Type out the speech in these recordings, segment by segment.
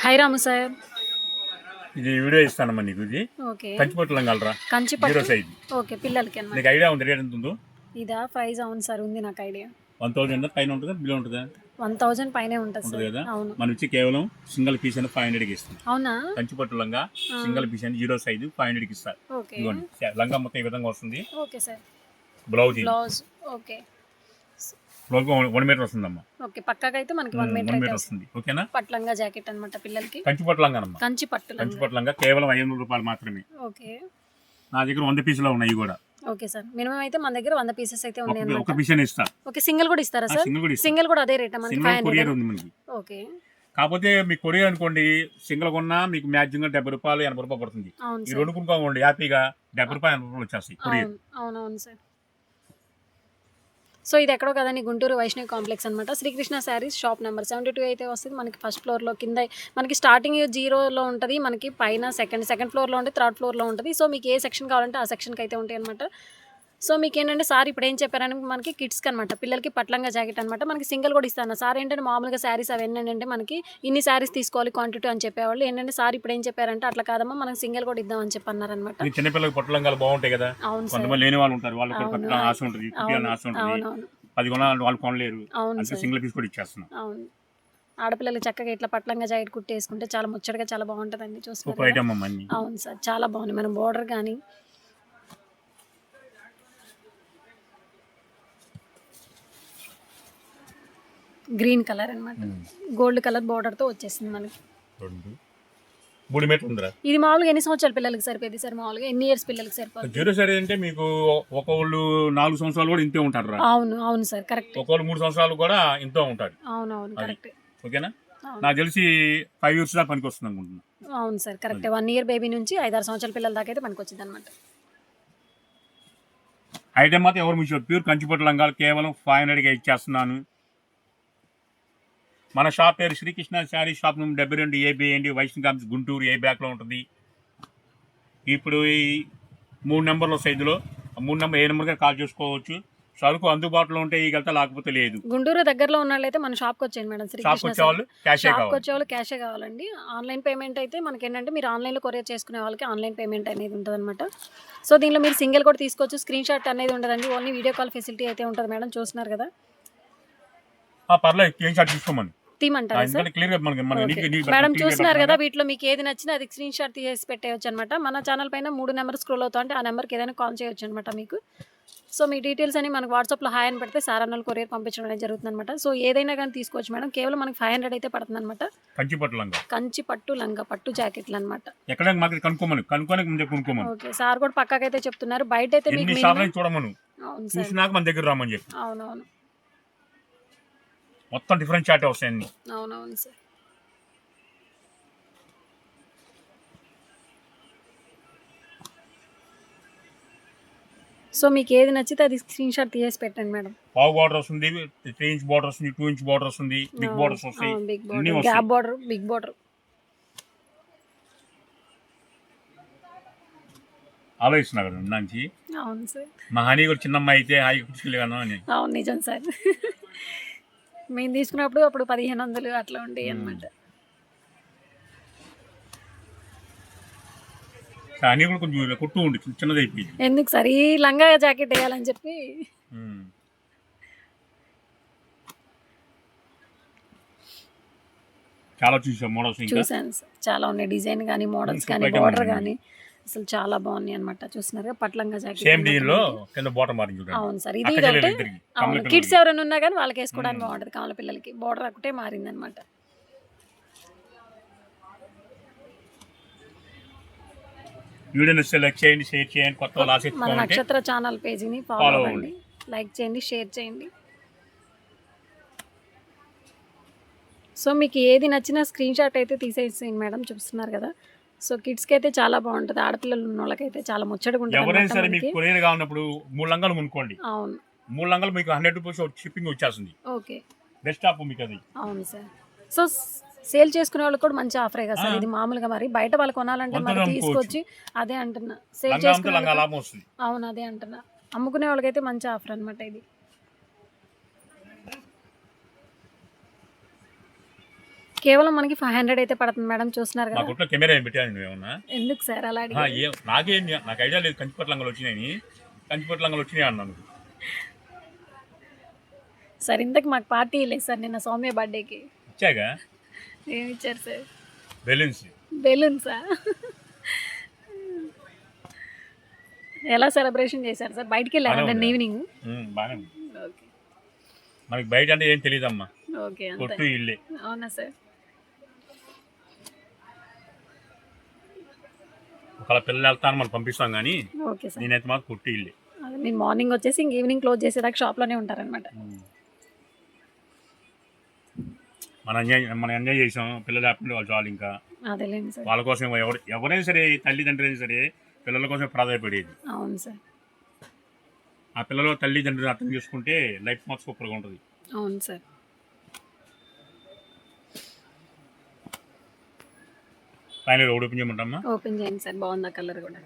Hi రాము sir. ఇది video ఇస్తానమ్మా నీకు. ఇది ఓకే. కంచిపట్టు లంగాలరా, కంచిపట్టు జీరో సైజ్. ఓకే, పిల్లలకి అన్నమాట. నీకు ఐడియా ఉంది రేట్ ఎంత ఉందో? ఇదా ప్రైస్? అవును సార్, ఉంది నాకు ఐడియా. 1000 పైన ఉంటుందా, బిలో ఉంటుందా? 1000 పైనే ఉంటుంది సార్. కదా. అవును. మనం ఇచ్చి కేవలం సింగిల్ పీస్ అని 500కి ఇస్తాం. అవునా? కంచిపట్టు లంగా సింగిల్ పీస్ అని జీరో సైజు 500కి ఇస్తారు. ఓకే. ఇవ్వండి, లంగా మొత్తం ఈ విధంగా వస్తుంది. Okay sir. Blouse okay. Blouse 1 metre వస్తుందమ్మా. ఓకే, పక్కాగా అయితే మనకి 1 మీటర్ 1 అయితే మీటర్ వస్తుంది. వస్తుంది. ఓకేనా? పట్లంగా జాకెట్ అన్నమాట పిల్లలకి. కంచిపట్టు లంగానమ్మా. కంచిపట్టు లంగా కేవలం 500 రూపాయలు మాత్రమే. ఓకే. నా దగ్గర 100 పీసులు ఉన్నాయి కూడా. ఓకే సార్, మినిమం అయితే మన దగ్గర 100 పీసెస్ అయితే ఉన్నాయి అన్నమాట. ఒక పీస్ అని ఇస్తా. ఓకే, సింగిల్ కూడా ఇస్తారా సార్? సింగిల్ కూడా అదే రేటా మనకి? సింగిల్ కొరియర్ ఉంది మనకి. ఓకే. కాకపోతే మీకు కొరియర్ అనుకోండి, సింగిల్ కొన్నా మీకు మ్యాక్సిమం 70 రూపాయలు 80 రూపాయలు పడుతుంది. ఈ రెండు కొనుక్కోండి హ్యాపీగా 70 రూపాయలు 80 రూపాయలు వచ్చేస్తాయి కొరియర్. అవునవును సార్. సో ఇది ఎక్కడో కదండి, గుంటూరు వైష్ణవి కాంప్లెక్స్ అనమాట. శ్రీకృష్ణ శారీస్ షాప్ నెంబర్ 72 అయితే వస్తుంది మనకి. ఫస్ట్ ఫ్లోర్లో కింద మనకి స్టార్టింగ్ 0లో ఉంటుంది, మనకి పైన సెకండ్ ఫ్లోర్లో ఉంటుంది, థర్డ్ ఫ్లోర్లో ఉంటుంది. సో మీకు ఏ సెక్షన్ కావాలంటే ఆ సెక్షన్కి అయితే ఉంటాయి అనమాట. సో మీకు ఏంటంటే సార్ ఇప్పుడు ఏం చెప్పారని మనకి కిడ్స్కి అనమాట, పిల్లలకి పట్లంగా జాకెట్ అనమాట. మనకి సింగిల్ కూడా ఇస్తాను సార్. ఏంటంటే మామూలుగా శారీస్ అవి ఏంటంటే మనకి ఇన్ని శారీస్ తీసుకోవాలి క్వాంటిటీ అని చెప్పేవాళ్ళు. ఏంటంటే సార్ ఇప్పుడు ఏం చెప్పారంటే అట్లా కాదమ్మా, మనకి సింగిల్ కూడా ఇద్దామని చెప్పన్నారనమాట. చిన్నపిల్లలకి పట్లంగాలు బాగుంటాయి కదా. అవును, కొంతమంది లేని వాళ్ళు ఉంటారు, వాళ్ళకి పట్ల ఆశ ఉంటుంది, ఆశ ఉంటుంది. 10 కొనాలి వాళ్ళు కొనలేరు, అంటే సింగిల్ పీస్ కూడా ఇచ్చేస్తున్నాం. అవును, ఆడపిల్లలకి చక్కగా ఇట్లా పట్లంగా జాకెట్ కుట్టేసుకుంటే చాలా ముచ్చటగా చాలా బాగుంటుందండి. చూస్తున్నారు. అవును సార్, చాలా బాగుంది. మనం బోర్డర్ కానీ గ్రీన్ కలర్ అన్నమాట, గోల్డ్ కలర్ బోర్డర్ తో వచ్చేసింది మనకి. 3 మీటర్లు ఉందిరా. ఇది మామూలుగా ఎన్ని సంవత్సరాల పిల్లలకి సరిపోయింది సార్? మామూలుగా ఎన్ని ఇయర్స్ పిల్లలకి సరిపోతుంది? జీరో సైజ్ అంటే మీకు ఒకళ్ళు 4 సంవత్సరాలు కూడా ఇంతే ఉంటారు. అవును సార్, కరెక్ట్. ఒకళ్ళు 3 సంవత్సరాలు కూడా ఇంతో ఉంటారు. అవును కరెక్ట్. ఓకేనా? నాకు తెలిసి 5 ఇయర్స్ దాకా పనికి వస్తుంది అనుకుంటున్నా. అవును సార్, కరెక్ట్. 1 ఇయర్ బేబీ నుంచి 5-6 సంవత్సరాల పిల్లల దాకా అయితే పనికి వచ్చింది అనమాట. ఐటమ్ మాత్రం ఎవరు మించి ప్యూర్ కంచిపట్టు లంగాలు కేవలం 500గా ఇచ్చేస్తున్నాను. మన షాప్ పేరు శ్రీకృష్ణ శారీ షాప్ నెంబర్ 72 ABండి, వైష్ణవి కాంప్లెక్స్ గుంటూరు, ఏ బ్యాక్లో ఉంటుంది. ఇప్పుడు ఈ 3 నెంబర్ల సైజులో 3 నెంబర్ ఏ నెంబర్గా కాల్ చేసుకోవచ్చు. సరుకు అందుబాటులో ఉంటే ఇగల్తా, లేకపోతే లేదు. గుంటూరు దగ్గరలో ఉన్నట్లయితే మన షాప్కి వచ్చేయండి మేడం. షాప్కి వచ్చేవాళ్ళు క్యాషే కావాలండి. ఆన్లైన్ పేమెంట్ అయితే మనకి ఏంటంటే మీరు ఆన్లైన్లో కొరియర్ చేసుకునే వాళ్ళకి ఆన్లైన్ పేమెంట్ అనేది ఉంటుంది అనమాట. సో దీనిలో మీరు సింగిల్ కూడా తీసుకోవచ్చు, స్క్రీన్ షాట్ అనేది ఉండదండి, ఓన్లీ వీడియో కాల్ ఫెసిలిటీ అయితే ఉంటుంది మేడం. చూస్తున్నారు కదా. పర్లేదు, స్క్రీన్ షాట్ తీసుకోమని తీయమంటారా సార్? మేడం చూస్తున్నారు కదా, వీటిలో మీకు ఏది నచ్చినా అది స్క్రీన్ షాట్ తీసి పెట్టేయచ్చు అనమాట. మన ఛానల్ పైన 3 నెంబర్ స్క్రోల్ అవుతా ఉంటే ఆ నెంబర్కి ఏదైనా కాల్ చేయొచ్చు అనమాట మీకు. సో మీ డీటెయిల్స్ అని మనకు వాట్సాప్లో హాయ్ అని పెడితే సార్ అన్నలు కొరియర్ పంపించడం అనేది జరుగుతుంది అనమాట. సో ఏదైనా కానీ తీసుకోవచ్చు మేడం. కేవలం మనకి 500 అయితే పడుతుంది అనమాట. కంచి పట్టు లంగా, పట్టు జాకెట్లు అనమాట. ఓకే, సార్ కూడా పక్కాకైతే చెప్తున్నారు. బయట అయితే అవునవును మొత్తం డిఫరెంట్ చార్ట్ వస్తాయండి. అవునవును సార్. సో మీకు ఏది నచ్చితే అది స్క్రీన్ షాట్ తీసి పెట్టండి మేడం. పావు బార్డర్ వస్తుంది, 3 ఇంచ్ బార్డర్ వస్తుంది, 2 ఇంచ్ బార్డర్ వస్తుంది, బిగ్ బార్డర్స్ వస్తాయి, గ్యాప్ బార్డర్, బిగ్ బార్డర్. ఆలోచిస్తున్నా కదా నుంచి. అవును సార్. మా హనీ కూడా చిన్న అమ్మాయి అయితే హాయిగా కూర్చుకెళ్ళాను అని. అవును, నిజం సార్. మేము తీసుకున్నప్పుడు అప్పుడు 1500 అట్లా ఉండేవి అనమాట. హనీ కూడా కొంచెం కొట్టు ఉండి చిన్నది అయిపోయింది. ఎందుకు సార్ ఈ లంగా జాకెట్ వేయాలని చెప్పి. చాలా చూసాను సార్, చాలా ఉన్నాయి. డిజైన్ కానీ, మోడల్స్ కానీ, బార్డర్ కానీ అసలు చాలా బాగున్నాయి అనమాట. చూస్తున్నారు పట్లంగా జాకెట్. అవును సార్, ఇది కిడ్స్ ఎవరైనా ఉన్నా కానీ వాళ్ళకి వేసుకోవడానికి బాగుంటుంది. కమల పిల్లలకి బార్డర్ ఒకటే మారింది అనమాట. లైక్ చేయండి, షేర్ చేయండి. కొత్త మన నక్షత్ర ఛానల్ పేజీని ఫాలో అవ్వండి, లైక్ చేయండి, షేర్ చేయండి. సో మీకు ఏది నచ్చినా స్క్రీన్ షాట్ అయితే తీసేసేయండి మేడం. చూస్తున్నారు కదా. సో కిడ్స్కి అయితే చాలా బాగుంటుంది, ఆడపిల్లలు ఉన్న వాళ్ళకైతే చాలా ముచ్చటగా ఉంటుంది. ఎవరైనా సరే మీకు కొరియర్ కావాలన్నప్పుడు 3 లంగాలు కొనుక్కోండి. అవును, 3 లంగాలు మీకు 100 రూపీస్ షిప్పింగ్ వచ్చేస్తుంది. ఓకే, బెస్ట్ ఆఫ్ మీకు అది. అవును సార్. సో సేల్ చేసుకునే వాళ్ళకి కూడా మంచి ఆఫరే కదా సార్ ఇది. మామూలుగా మరి బయట వాళ్ళు కొనాలంటే మరి తీసుకొచ్చి అదే అంటున్నా, సేల్ చేసుకునే అవును అదే అంటున్నా, అమ్ముకునే వాళ్ళకైతే మంచి ఆఫర్ అనమాట ఇది. కేవలం మనకి 500 అయితే పడుతుంది మేడం, చూస్తున్నారు మా కదా. గుట్లో కెమెరా ఏం పెట్టాను నువ్వేమన్నా? ఎందుకు సార్ అలా అడిగారు? ఏం నాకు ఐడియా లేదు కంచిపట్టు లంగలు వచ్చినాయని. కంచిపట్టు లంగలు వచ్చినాయి అన్నాను. సార్ ఇంతకు మాకు పార్టీ లేదు సార్ నిన్న సౌమ్య బర్త్డేకి. ఇచ్చాగా ఏమి ఇచ్చారు సార్? బెలూన్స్. బెలూన్సా? ఎలా సెలబ్రేషన్ చేశారు సార్? బయటికి వెళ్ళారా నిన్న ఈవినింగ్? బాగానే ఉంది. ఓకే మనకి బయట అంటే ఏం తెలియదమ్మా, ఓకే అంతే. కొట్టు ఇల్లే. అవునా సార్? ఒకవేళ పిల్లలు వెళ్తాను మనం పంపిస్తాం కానీ ఓకే సార్. నేనైతే మాకు కొట్టు ఇల్లే. అదే మీరు మార్నింగ్ వచ్చేసి ఇంక ఈవినింగ్ క్లోజ్ చేసేదాకా షాప్లోనే ఉంటారనమాట. మనం ఎంజాయ్ చేసాం, పిల్లలు హ్యాపీ వాళ్ళు చాలు. ఇంకా అదేలేండి సార్. వాళ్ళ కోసం ఎవరైనా సరే, తల్లిదండ్రులు అయినా సరే పిల్లల కోసం ప్రాధాన్యపడేది. అవును సార్. ఆ పిల్లలు తల్లిదండ్రులు అర్థం చేసుకుంటే లైఫ్ మాకు సూపర్గా ఉంటుంది. అవును సార్. ఫైనల్ ఓపెన్ చేయమంటామా? ఓపెన్ చేయండి సార్, బాగుంది ఆ కలర్ కూడా.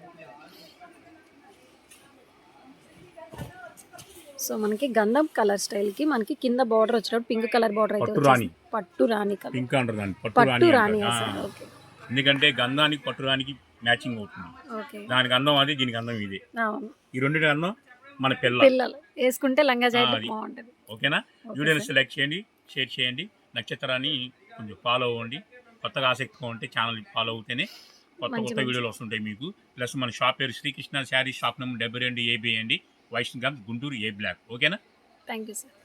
సో మనకి గంధం కలర్ స్టైల్కి మనకి కింద బార్డర్ వచ్చినప్పుడు పింక్ కలర్ బార్డర్ అయితే పట్టు రాణి. వచ్చేసింది. పట్టు రాణి కలర్. పింక్ అంటారు దాన్ని, పట్టు పట్టు రాణి రాణి సార్. అంటారు. ఓకే ఎందుకంటే గంధానికి పట్టు రానికి మ్యాచింగ్ అవుతుంది. ఓకే. దానికి అందం అది, దీనికి అందం ఇది. అవును. ఈ రెండింటి అందం మన పిల్లలు వేసుకుంటే లంగా జాకెట్ అది. బాగుంటుంది. ఓకేనా? ఓకే వీడియోని సార్. లైక్ చేయండి, షేర్ చేయండి, నక్షత్రాన్ని కొంచెం ఫాలో అవ్వండి. కొత్తగా ఆసక్తిగా ఉంటే ఛానల్ ఫాలో అవుతేనే కొత్త మంచి కొత్త మంచి. వీడియోలు వస్తుంటాయి మీకు. ప్లస్ మన షాప్ పేరు Srikrishna sari shop number 72 AB అండి, వైష్ణవ్ గంజ్, గుంటూరు, ఏ బ్లాక్. ఓకేనా? Thank you sir.